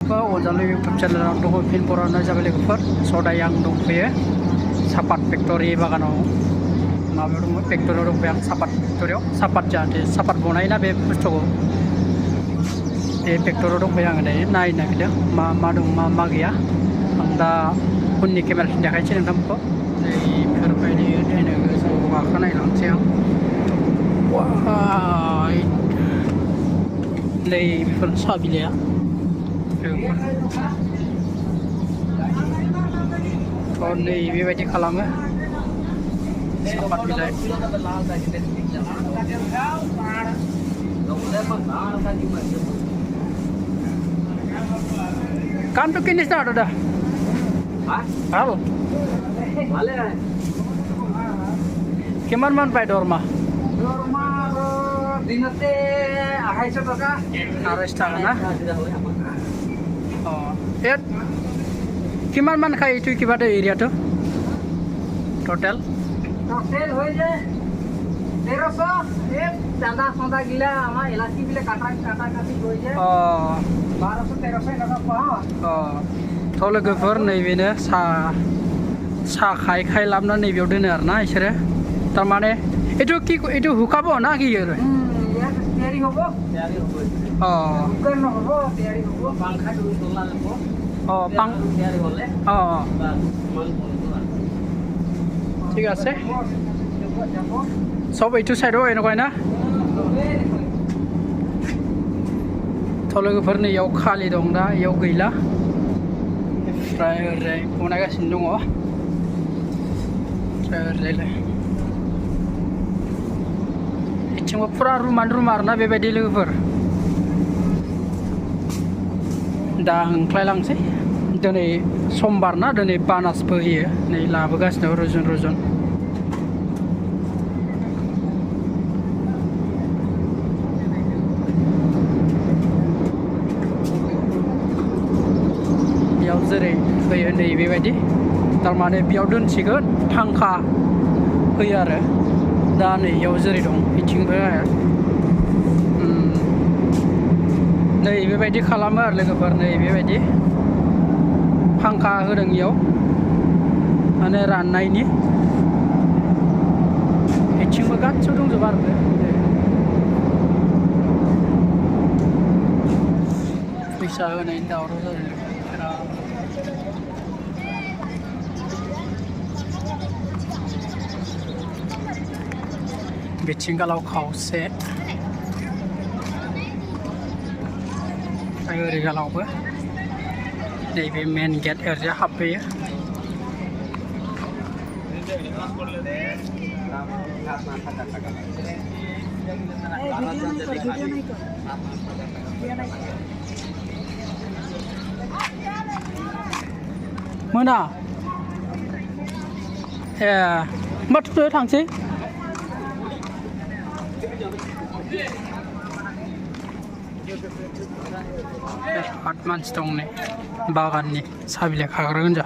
अजालु YouTube चेनेलाव दङ फिन बर'नो जाबाय लोगोफोर सदाय आं दंफैयो सापात फेक्टरि बागानाव माबायाव दङ फेक्टरियाव दंफैयो आं सापात फेक्टरियाव सापात जाहाथे सापात बनायोना बे बुस्थुखौ बे फेक्टरियाव दंफैयो आङो दायो नायनो नागिरदों मा दं मा गैया आं दा उननि केमेराथिं देखायनोसै नोंथांमोनखौ नैफोरबायदि नायनो गोजौआव गाखोनायलांसै आं वाइ नै बेफोर साहा बिलाइआ नै बेबायदि खालामो सापात बिलाइ काम तो कितने स्टार्ट होता halo kiman man pai dorma dinate 250 taka 250 taka na oh et kiman man khai itu kibate area to total hoy je 1300 एक चांदा सोंदा गिला आमा इलाची बिले काटा काटी होय je oh 1200 1300 लगा पा oh थ' लोगोफोर नैबेनो साहा खाय लाबोना नैबेयाव दोनो आरोना इसोरो थारमाने एटु हुकाबो ना कि यार तैयारी होबो अ हुकार न होबो तैयारी होबो पंखा दुई तोला लेबो तैयारी होले ঠিক আছে সব এইটো সাইডও এনেকুৱাই ना थ' लोगोफोर नैयाव खालि दं दा इयाव गैला ओमफ्राय ओरै बनायगासिनो दङ ओमफ्राय ओरैलाय बिथिंबो फुरा रुमानो आरोना बेबायदि लोगोफोर दा ओंख्लायलांसै दिनै समबार ना दिनै बानासबो होयो नै लाबोगासिनो रुजुन जेरै होयो नै बेबायदि थारमाने बेयाव दोनसिगोन फांखा होयो आरो दा नै इयाव जेरै दं बिथिंबो नै बेबायदि खालामो आरो लोगोफोर नै बेबायदि फांखा होदों इयाव माने राननायनि बिथिंबो गासिबो दंजोबो आरो फैसा होनायनि दावराव जादों बिथिंगालाव खावसे ओरैगालावबो नैबे मेन गेट ओरैजा हाबफैयो मोना ए होमबा थांसै बिराद मानसि दं नै बागाननि साहा बिलाइ खाग्रा गोजा